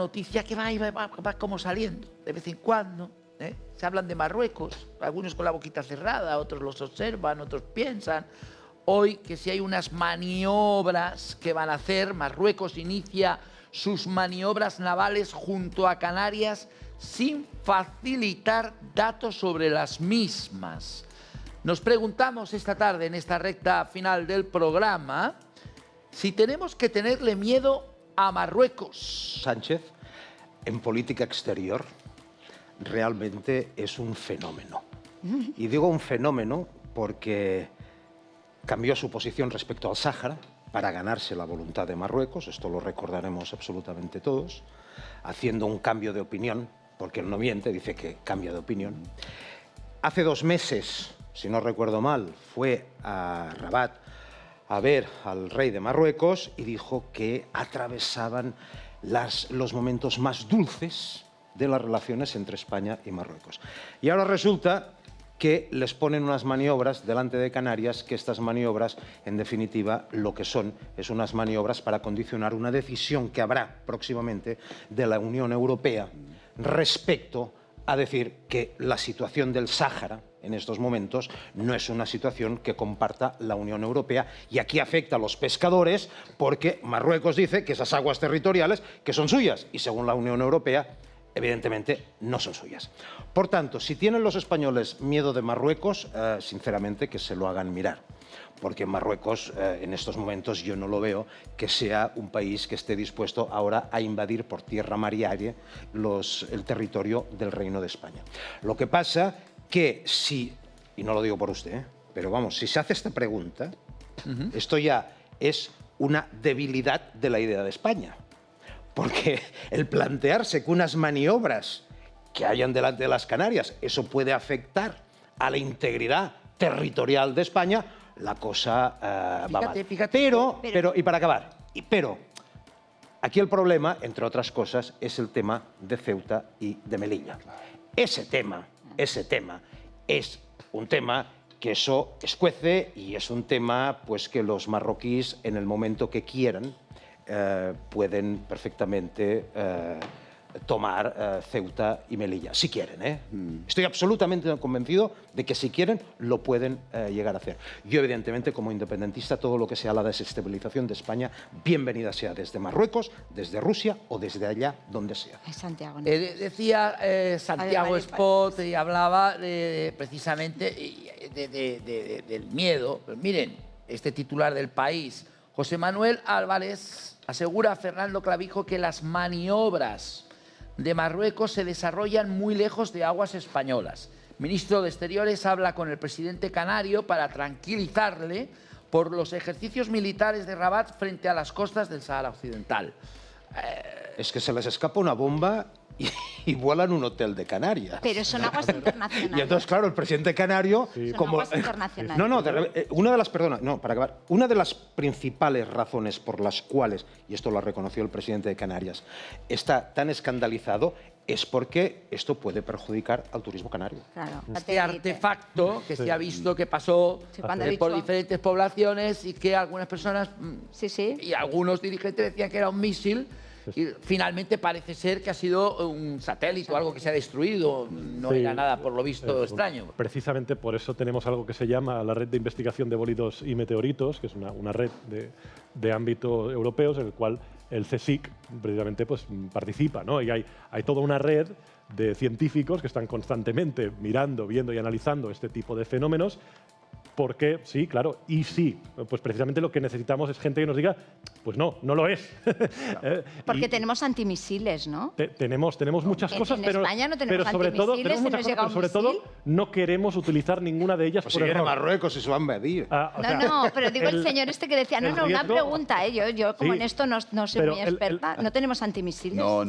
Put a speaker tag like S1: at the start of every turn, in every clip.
S1: noticia que va como saliendo de vez en cuando. Se hablan de Marruecos, algunos con la boquita cerrada, otros los observan, otros piensan. Hoy que si hay unas maniobras que van a hacer, Marruecos inicia sus maniobras navales junto a Canarias sin facilitar datos sobre las mismas. Nos preguntamos esta tarde, en esta recta final del programa, si tenemos que tenerle miedo a Marruecos.
S2: Sánchez, en política exterior, realmente es un fenómeno. Y digo un fenómeno porque cambió su posición respecto al Sáhara para ganarse la voluntad de Marruecos, esto lo recordaremos absolutamente todos, haciendo un cambio de opinión, porque él no miente, dice que cambia de opinión. Hace 2 meses, si no recuerdo mal, fue a Rabat a ver al rey de Marruecos y dijo que atravesaban los momentos más dulces de las relaciones entre España y Marruecos. Y ahora resulta que les ponen unas maniobras delante de Canarias, que estas maniobras, en definitiva, lo que son es unas maniobras para condicionar una decisión que habrá próximamente de la Unión Europea respecto a decir que la situación del Sáhara en estos momentos no es una situación que comparta la Unión Europea, y aquí afecta a los pescadores porque Marruecos dice que esas aguas territoriales que son suyas y según la Unión Europea evidentemente no son suyas. Por tanto, si tienen los españoles miedo de Marruecos, sinceramente que se lo hagan mirar, porque Marruecos en estos momentos yo no lo veo que sea un país que esté dispuesto ahora a invadir por tierra, mar y aire el territorio del Reino de España. Lo que pasa que si, y no lo digo por usted, pero vamos, si se hace esta pregunta, esto ya es una debilidad de la idea de España. Porque el plantearse que unas maniobras que hayan delante de las Canarias, eso puede afectar a la integridad territorial de España, la cosa va mal. Pero, y para acabar, pero aquí el problema, entre otras cosas, es el tema de Ceuta y de Melilla. Ese tema es un tema que eso escuece y es un tema pues, que los marroquíes, en el momento que quieran, pueden perfectamente tomar Ceuta y Melilla, si quieren. Estoy absolutamente convencido de que si quieren lo pueden llegar a hacer. Yo, evidentemente, como independentista, todo lo que sea la desestabilización de España, bienvenida sea desde Marruecos, desde Rusia o desde allá donde sea.
S3: Santiago, ¿no?
S1: Decía Santiago Espot y hablaba precisamente del miedo. Pero miren, este titular del País, José Manuel Álvarez asegura a Fernando Clavijo que las maniobras de Marruecos se desarrollan muy lejos de aguas españolas. Ministro de Exteriores habla con el presidente canario para tranquilizarle por los ejercicios militares de Rabat frente a las costas del Sahara Occidental.
S2: Es que se les escapa una bomba y vuelan un hotel de Canarias.
S3: Pero son aguas internacionales.
S2: Y entonces, claro, el presidente canario...
S3: Sí.
S2: Como,
S3: son aguas internacionales.
S2: Una de las principales razones por las cuales, y esto lo ha reconocido el presidente de Canarias, está tan escandalizado es porque esto puede perjudicar al turismo canario.
S3: Claro.
S1: Este artefacto que se ha visto que pasó por diferentes poblaciones y que algunas personas y algunos dirigentes decían que era un misil. Y finalmente parece ser que ha sido un satélite o algo que se ha destruido. No era nada, por lo visto, extraño.
S4: Precisamente por eso tenemos algo que se llama la Red de Investigación de Bólidos y Meteoritos, que es una red de ámbito europeos en el cual el CSIC precisamente pues, participa, ¿no? Y hay toda una red de científicos que están constantemente mirando, viendo y analizando este tipo de fenómenos. Porque, sí, claro, y sí, pues precisamente lo que necesitamos es gente que nos diga, pues no, no lo es.
S3: Porque tenemos antimisiles, ¿no?
S4: Tenemos muchas cosas, pero
S3: España no tenemos
S4: sobre todo,
S3: antimisiles,
S4: no queremos utilizar ninguna de ellas
S2: pues
S4: por
S2: si viene
S4: error.
S2: Marruecos y se va a invadir.
S3: No, pero digo el señor este que decía, no, una pregunta, yo como en esto no soy muy experta, ¿no tenemos antimisiles?
S5: No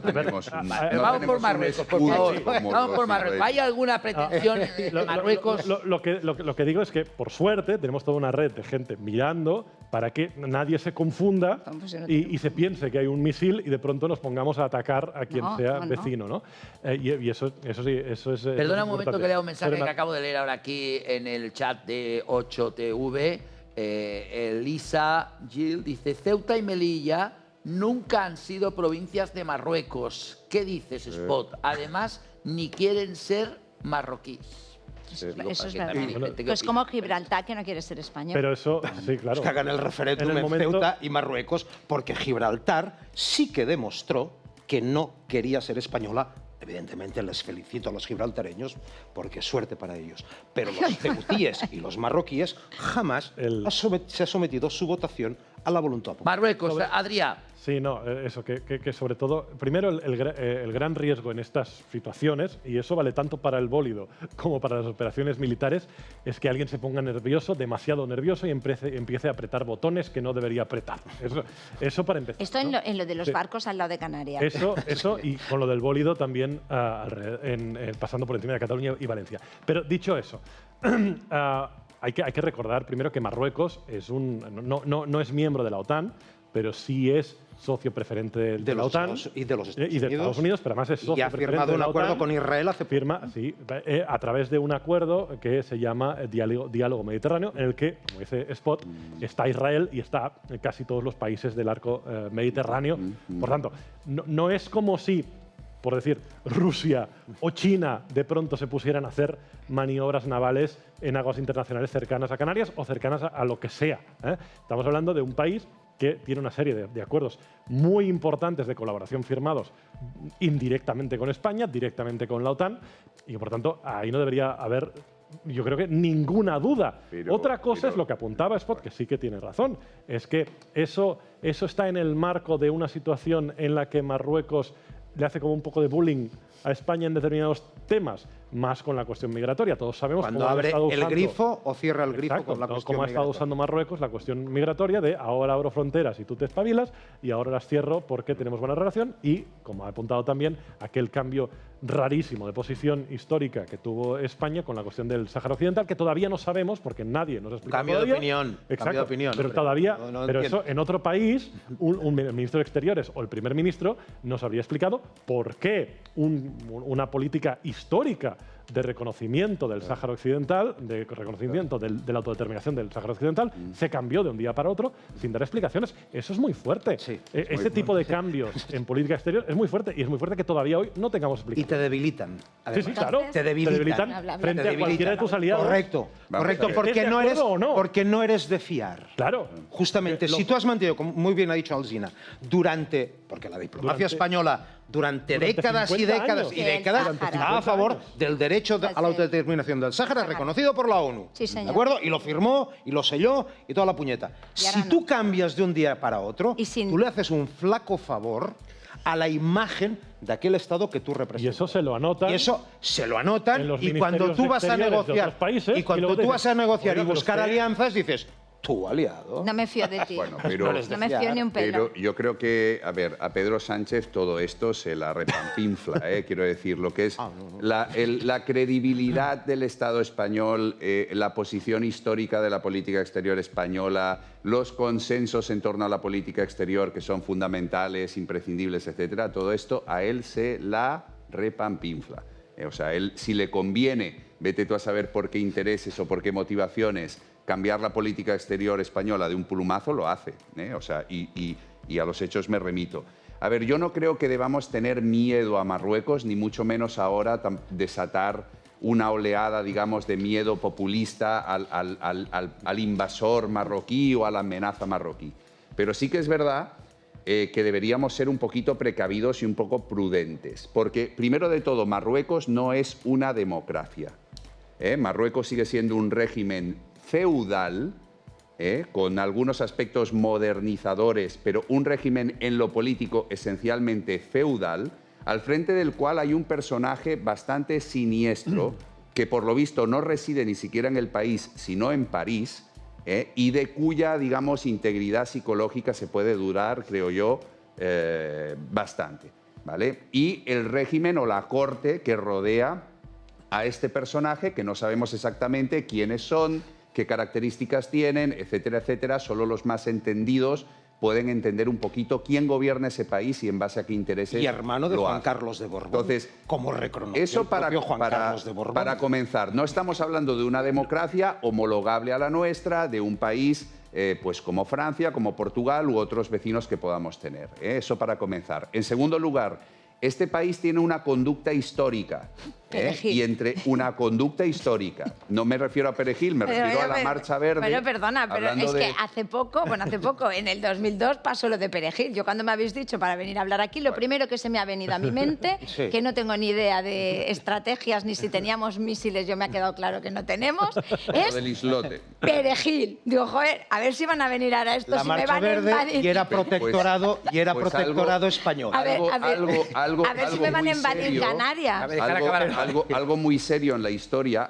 S5: tenemos.
S1: Vamos por Marruecos, por favor. Vamos por Marruecos. ¿Hay alguna pretensión de Marruecos?
S4: Lo que digo es que, por suerte, tenemos toda una red de gente mirando para que nadie se confunda y se piense que hay un misil y de pronto nos pongamos a atacar a quien sea vecino, ¿no? Y eso es...
S1: Perdona un momento que lea un mensaje que acabo de leer ahora aquí en el chat de 8TV. Elisa Gil dice, Ceuta y Melilla nunca han sido provincias de Marruecos. ¿Qué dices, Spot? Además, ni quieren ser marroquíes.
S3: Eso es verdad. Pues como Gibraltar, que no quiere ser español.
S4: Pero eso, sí, claro.
S2: Que hagan el referéndum en Ceuta y Marruecos, porque Gibraltar sí que demostró que no quería ser española. Evidentemente les felicito a los gibraltareños porque suerte para ellos. Pero los ceutíes y los marroquíes jamás se ha sometido su votación a la voluntad popular.
S1: Marruecos, Adrià.
S4: Sí, no, eso, que sobre todo, primero el gran riesgo en estas situaciones, y eso vale tanto para el bólido como para las operaciones militares, es que alguien se ponga nervioso, demasiado nervioso, y empiece a apretar botones que no debería apretar. Eso para empezar.
S3: Esto
S4: ¿no?
S3: en lo de los barcos al lado de Canarias.
S4: Eso y con lo del bólido también pasando por encima de Cataluña y Valencia. Pero dicho eso, hay que recordar primero que Marruecos no es miembro de la OTAN, pero sí es socio preferente de la OTAN
S2: y de los
S4: Estados Unidos, pero además es socio
S2: y ha firmado un acuerdo con Israel hace poco.
S4: A través de un acuerdo que se llama Diálogo Mediterráneo, en el que, como dice Spot, está Israel y está casi todos los países del arco mediterráneo. Por tanto, no es como si, por decir, Rusia o China de pronto se pusieran a hacer maniobras navales en aguas internacionales cercanas a Canarias o cercanas a lo que sea. Estamos hablando de un país que tiene una serie de acuerdos muy importantes de colaboración firmados indirectamente con España, directamente con la OTAN, y por tanto ahí no debería haber, yo creo que, ninguna duda. Otra cosa es lo que apuntaba Spot, que sí que tiene razón, es que eso está en el marco de una situación en la que Marruecos le hace como un poco de bullying a España en determinados temas, más con la cuestión migratoria. Todos sabemos
S2: cuando abre el grifo o cierra el grifo con la cuestión
S4: cómo ha estado usando Marruecos la cuestión migratoria de ahora abro fronteras y tú te espabilas y ahora las cierro porque tenemos buena relación, y, como ha apuntado también, aquel cambio rarísimo de posición histórica que tuvo España con la cuestión del Sáhara Occidental, que todavía no sabemos porque nadie nos ha explicado.
S2: Cambio de opinión.
S4: Exacto.
S2: Cambio de opinión.
S4: Pero todavía, pero eso en otro país, un ministro de Exteriores o el primer ministro nos habría explicado por qué una política histórica de reconocimiento del Sáhara Occidental, de reconocimiento de la autodeterminación del Sáhara Occidental, se cambió de un día para otro sin dar explicaciones. Eso es muy fuerte.
S2: Sí,
S4: ese tipo de cambios en política exterior es muy fuerte, y es muy fuerte que todavía hoy no tengamos explicaciones.
S2: Y te debilitan.
S4: Sí, claro.
S2: Te debilitan
S4: frente a cualquiera de tus aliados.
S2: Correcto, porque no eres de fiar.
S4: Claro.
S2: Justamente, si tú has mantenido, como muy bien ha dicho Alsina, porque la diplomacia española durante décadas y décadas y décadas estaba a favor del derecho a la autodeterminación del Sáhara, reconocido por la ONU.
S3: Sí, señor.
S2: ¿De acuerdo? Y lo firmó, y lo selló, y toda la puñeta. Si tú cambias de un día para otro, tú le haces un flaco favor a la imagen de aquel Estado que tú representas.
S4: Y eso se lo anotan.
S2: Y eso se lo anotan, y cuando tú vas a negociar, y buscar alianzas, dices, tú aliado.
S3: No me fío de ti.
S5: Bueno, pero,
S3: no me fío ni un pelo.
S5: Pero yo creo que, a Pedro Sánchez todo esto se la repampinfla, quiero decir, lo que es la credibilidad del Estado español, la posición histórica de la política exterior española, los consensos en torno a la política exterior que son fundamentales, imprescindibles, etcétera, todo esto a él se la repampinfla. O sea, él, si le conviene, vete tú a saber por qué intereses o por qué motivaciones, cambiar la política exterior española de un plumazo, lo hace. O sea, y a los hechos me remito. A ver, yo no creo que debamos tener miedo a Marruecos, ni mucho menos ahora desatar una oleada, digamos, de miedo populista al invasor marroquí o a la amenaza marroquí. Pero sí que es verdad que deberíamos ser un poquito precavidos y un poco prudentes. Porque, primero de todo, Marruecos no es una democracia. Marruecos sigue siendo un régimen feudal, con algunos aspectos modernizadores, pero un régimen en lo político esencialmente feudal, al frente del cual hay un personaje bastante siniestro, que por lo visto no reside ni siquiera en el país, sino en París, y de cuya, digamos, integridad psicológica se puede dudar, creo yo, bastante, ¿vale? Y el régimen o la corte que rodea a este personaje, que no sabemos exactamente quiénes son, qué características tienen, etcétera, etcétera. Solo los más entendidos pueden entender un poquito quién gobierna ese país y en base a qué intereses.
S2: Y hermano de Juan Carlos de Borbón.
S5: Entonces,
S2: como reconoció
S5: eso
S2: el propio Juan Carlos de Borbón.
S5: Para comenzar, no estamos hablando de una democracia homologable a la nuestra, de un país pues como Francia, como Portugal u otros vecinos que podamos tener. Eso para comenzar. En segundo lugar, este país tiene una conducta histórica. Y entre una conducta histórica, no me refiero a Perejil, me refiero a la Marcha Verde.
S3: Pero perdona, pero es que hace poco, en el 2002 pasó lo de Perejil. Yo cuando me habéis dicho para venir a hablar aquí, lo primero que se me ha venido a mi mente, que no tengo ni idea de estrategias ni si teníamos misiles, yo me ha quedado claro que no tenemos, es
S5: del islote.
S3: Perejil. Digo, joder, a ver si van a venir ahora estos,
S2: La
S3: si me
S2: Marcha
S3: van
S2: Verde
S3: a invadir.
S2: y era protectorado, español.
S3: A ver si me van a invadir Canarias.
S5: Algo muy serio en la historia,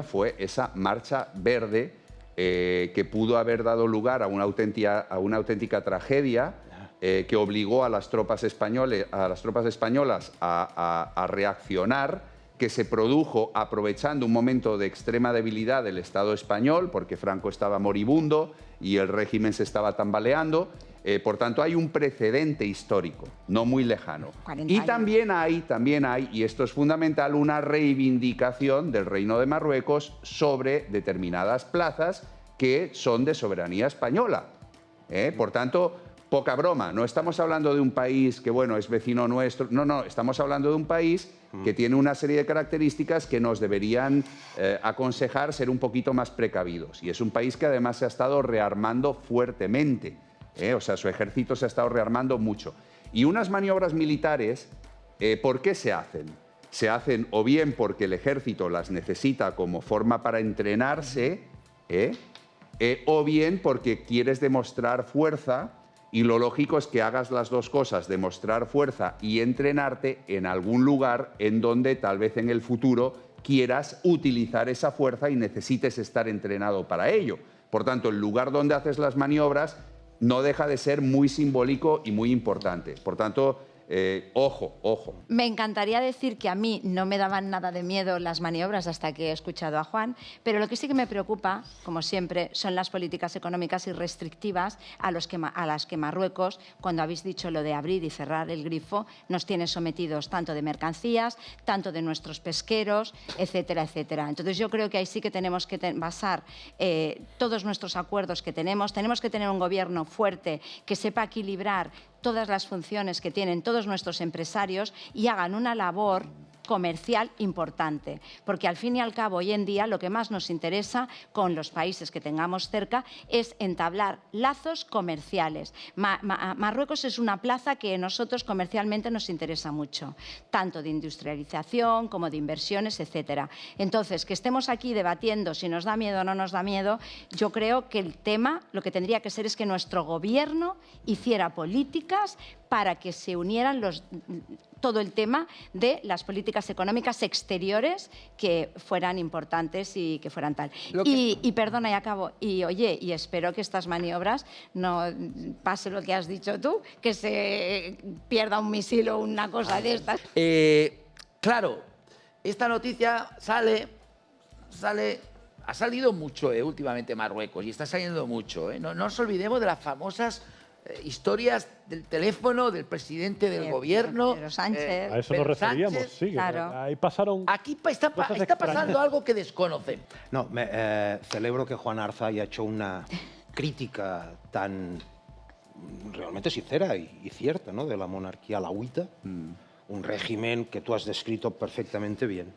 S5: fue esa Marcha Verde que pudo haber dado lugar a una auténtica tragedia que obligó a las tropas españolas a reaccionar, que se produjo aprovechando un momento de extrema debilidad del Estado español, porque Franco estaba moribundo y el régimen se estaba tambaleando. Por tanto, hay un precedente histórico, no muy lejano. Y también hay, y esto es fundamental, una reivindicación del Reino de Marruecos sobre determinadas plazas que son de soberanía española. Por tanto, poca broma, no estamos hablando de un país que, bueno, es vecino nuestro, no, estamos hablando de un país que tiene una serie de características que nos deberían aconsejar ser un poquito más precavidos. Y es un país que además se ha estado rearmando fuertemente. O sea, su ejército se ha estado rearmando mucho. Y unas maniobras militares, ¿por qué se hacen? Se hacen o bien porque el ejército las necesita como forma para entrenarse, o bien porque quieres demostrar fuerza, y lo lógico es que hagas las dos cosas, demostrar fuerza y entrenarte en algún lugar en donde tal vez en el futuro quieras utilizar esa fuerza y necesites estar entrenado para ello. Por tanto, el lugar donde haces las maniobras no deja de ser muy simbólico y muy importante. Por tanto, ojo.
S3: Me encantaría decir que a mí no me daban nada de miedo las maniobras hasta que he escuchado a Juan, pero lo que sí que me preocupa, como siempre, son las políticas económicas y restrictivas a las que Marruecos, cuando habéis dicho lo de abrir y cerrar el grifo, nos tiene sometidos tanto de mercancías, tanto de nuestros pesqueros, etcétera, etcétera. Entonces yo creo que ahí sí que tenemos que basar todos nuestros acuerdos que tenemos que tener un gobierno fuerte que sepa equilibrar todas las funciones que tienen todos nuestros empresarios y hagan una labor comercial importante, porque al fin y al cabo hoy en día lo que más nos interesa con los países que tengamos cerca es entablar lazos comerciales. Marruecos es una plaza que a nosotros comercialmente nos interesa mucho, tanto de industrialización como de inversiones, etcétera. Entonces, que estemos aquí debatiendo si nos da miedo o no nos da miedo, yo creo que el tema lo que tendría que ser es que nuestro gobierno hiciera políticas para que se unieran todo el tema de las políticas económicas exteriores que fueran importantes y que fueran tal. Y perdona, y acabo, y oye, y espero que estas maniobras no pase lo que has dicho tú, que se pierda un misil o una cosa de estas.
S1: Claro, esta noticia ha salido mucho últimamente Marruecos y está saliendo mucho. No nos olvidemos de las famosas historias del teléfono del presidente del gobierno.
S3: Pedro Sánchez.
S4: A eso nos referíamos, sí.
S3: Claro.
S4: Ahí pasaron.
S1: Aquí está pasando algo que desconocemos.
S2: No, celebro que Juan Arza haya hecho una crítica tan realmente sincera y cierta, ¿no?, de la monarquía alauita, un régimen que tú has descrito perfectamente bien.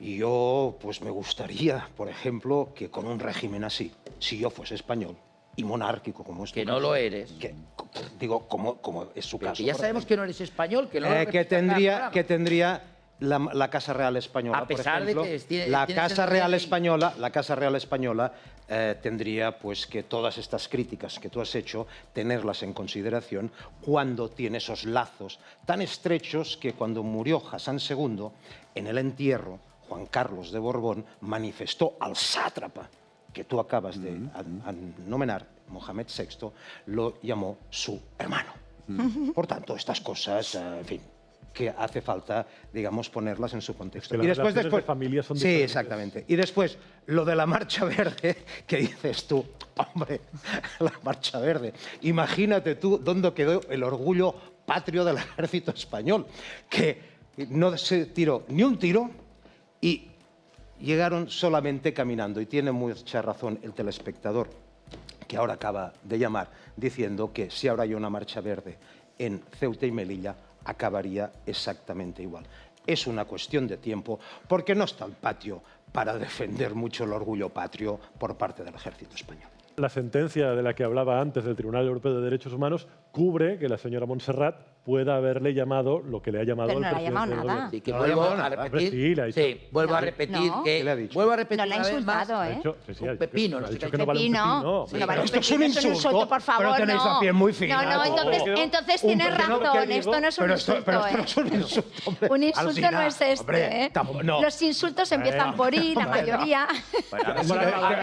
S2: Y yo, pues me gustaría, por ejemplo, que con un régimen así, si yo fuese español y monárquico como es tu
S1: que
S2: caso,
S1: no lo eres.
S2: Digo, como es su
S1: pero
S2: caso.
S1: Que ya sabemos que no eres español, que no lo
S2: que tendría la Casa Real Española,
S1: a pesar
S2: por ejemplo,
S1: de que
S2: la Casa Real Española tendría pues que todas estas críticas que tú has hecho tenerlas en consideración cuando tiene esos lazos tan estrechos que cuando murió Hassan II en el entierro, Juan Carlos de Borbón manifestó al sátrapa que tú acabas de anomenar, Mohamed VI, lo llamó su hermano. Por tanto, estas cosas, en fin, que hace falta, digamos, ponerlas en su contexto.
S4: Y después de
S2: familia son diferentes. Sí, exactamente. Y después, lo de la Marcha Verde, que dices tú, hombre, la Marcha Verde. Imagínate tú dónde quedó el orgullo patrio del ejército español, que no se tiró ni un tiro y llegaron solamente caminando. Y tiene mucha razón el telespectador que ahora acaba de llamar, diciendo que si ahora hay una marcha verde en Ceuta y Melilla, acabaría exactamente igual. Es una cuestión de tiempo, porque no está el patio para defender mucho el orgullo patrio por parte del ejército español.
S4: La sentencia de la que hablaba antes del Tribunal Europeo de Derechos Humanos cubre que la señora Montserrat pueda haberle llamado lo que le ha llamado
S3: Pero
S4: el
S3: no le ha
S4: presidente
S3: llamado
S4: del
S3: nada.
S4: gobierno.
S1: Sí, que
S2: No le
S1: vuelvo
S2: ha llamado
S1: a
S2: nada.
S1: repetir.
S4: Sí, le ha dicho.
S1: Sí, vuelvo a
S3: No.
S1: repetir
S3: No.
S1: que
S2: ¿Qué le ha dicho?
S1: vuelvo a repetir
S3: No le ha
S1: una vez más.
S3: insultado,
S4: Ha
S3: ¿eh?
S4: dicho, sí,
S1: Un
S4: ha dicho
S1: pepino,
S4: que-
S1: no
S4: ha
S1: sé
S4: dicho
S1: qué
S4: que no vale un
S3: Pepino.
S4: pepino.
S3: No vale un
S2: Esto es
S3: pepino,
S2: un
S3: es un insulto,
S2: insulto,
S3: por favor,
S2: pero tenéis
S3: no.
S2: la piel muy fina.
S3: No, entonces tienes razón, esto no es un insulto,
S2: Pero esto no es un insulto, hombre.
S3: Un insulto
S2: Alsina,
S3: no es este,
S2: hombre,
S3: ¿eh?
S2: no.
S3: Los insultos empiezan por I, la mayoría.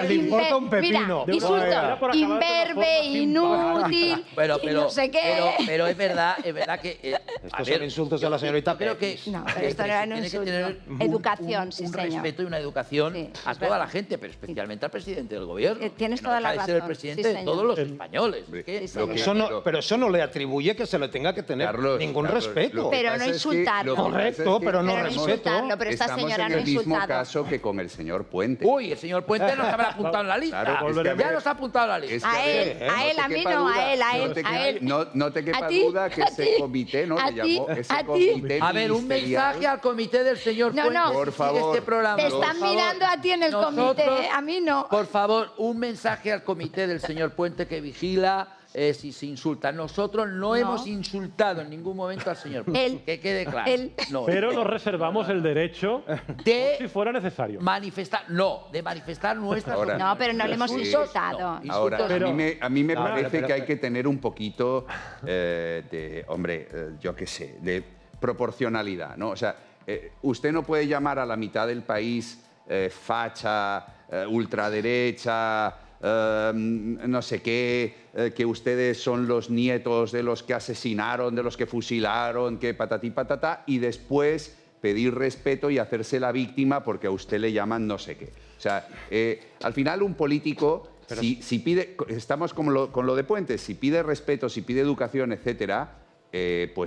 S2: Le importa un pepino.
S3: Mira, insulto,
S4: Ya por acabar de una
S3: imberbe,
S4: forma
S3: inútil, y no sé qué.
S1: Pero es verdad que...
S2: Estos son insultos a la señorita
S1: Creo que...
S2: Pérez.
S3: No, pero esto no era un
S1: tiene que
S3: insulto.
S1: tener
S3: Educación, sí,
S1: un
S3: señor.
S1: respeto y una educación
S3: Sí,
S1: a
S3: es
S1: toda
S3: verdad.
S1: la gente, pero especialmente al presidente del gobierno.
S3: Tienes
S1: que no
S3: toda
S1: deja
S3: la
S1: de ser el
S3: razón,
S1: presidente
S3: sí,
S1: de
S3: señor.
S1: todos los españoles. Es que-
S3: Sí, señor.
S2: Pero eso no le atribuye que se le tenga que tener ningún respeto.
S5: lo que
S3: Pero no
S5: pasa es que-
S3: insultarlo.
S5: lo que pasa
S2: Correcto,
S5: es que
S2: pero no
S3: Pero no
S2: respeto.
S3: insultarlo, pero esta
S5: estamos
S3: señora
S5: en
S3: no ha
S5: el mismo
S3: insultado.
S5: caso que con el señor Puente.
S1: Uy, el señor Puente nos habrá apuntado en la lista.
S5: Claro, es que a
S1: Ya
S5: ver,
S1: nos ha apuntado en la lista.
S5: Es que,
S3: A él,
S5: ver,
S3: a él,
S5: te
S3: a mí
S5: quepa
S3: no,
S5: duda,
S3: a él, a
S5: no
S3: él,
S5: te
S3: a
S5: quepa-
S3: él.
S5: No te quepa
S3: A ti,
S5: duda que
S3: a
S5: ese
S3: ti,
S5: comité, ¿no?
S3: a
S5: Le
S3: ti,
S5: llamó ese
S3: a ti.
S5: comité
S1: A ver, un
S5: ministerial.
S1: mensaje al comité del señor
S3: No,
S1: Puente.
S3: no.
S1: que
S5: Por
S1: sigue
S5: favor.
S1: este programa.
S3: Te
S5: Por
S3: están
S1: favor.
S3: mirando a ti en el comité, a mí no.
S1: Por favor, un mensaje al comité del señor Puente que vigila si se insulta. Nosotros no hemos insultado en ningún momento al señor Puente.
S3: Él.
S1: Que quede claro.
S3: Él.
S1: No.
S4: Pero nos reservamos el derecho
S1: De
S4: si fuera necesario.
S1: manifestar, de manifestar nuestras
S5: Ahora.
S1: opiniones.
S3: No, pero no le hemos
S5: Sí.
S3: insultado.
S1: No.
S5: Ahora,
S1: Insultos
S5: a mí me
S2: No,
S5: parece
S2: pero-
S5: que hay que tener un poquito de, hombre, yo qué sé, de proporcionalidad, ¿no? O sea, usted no puede llamar a la mitad del país facha, ultraderecha, no sé qué, que ustedes son los nietos de los que asesinaron, de los que fusilaron, que patatí patatá, y después pedir respeto y hacerse la víctima porque a usted le llaman no sé qué. O sea, al final un político, si pide, estamos con lo de Puentes, si pide respeto, si pide educación, etcétera, o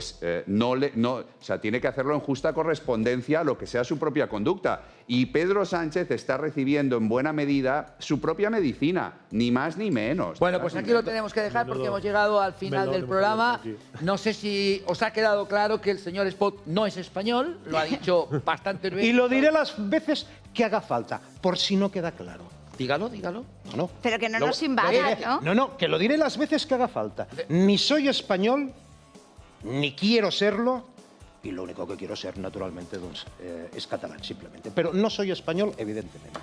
S5: sea, tiene que hacerlo en justa correspondencia a lo que sea su propia conducta. Y Pedro Sánchez está recibiendo en buena medida su propia medicina, ni más ni menos.
S1: Bueno, pues aquí lo tenemos que dejar porque hemos llegado al final del programa. No sé si os ha quedado claro que el señor Espot no es español, lo ha dicho bastante bien.
S2: Y lo diré las veces que haga falta, por si no queda claro.
S1: Dígalo, dígalo.
S2: No.
S3: Pero que no
S2: Lo-
S3: nos invada, ¿no?
S2: No, que lo diré las veces que haga falta. Ni soy español, ni quiero serlo, y lo único que quiero ser, naturalmente, es catalán, simplemente. Pero no soy español, evidentemente.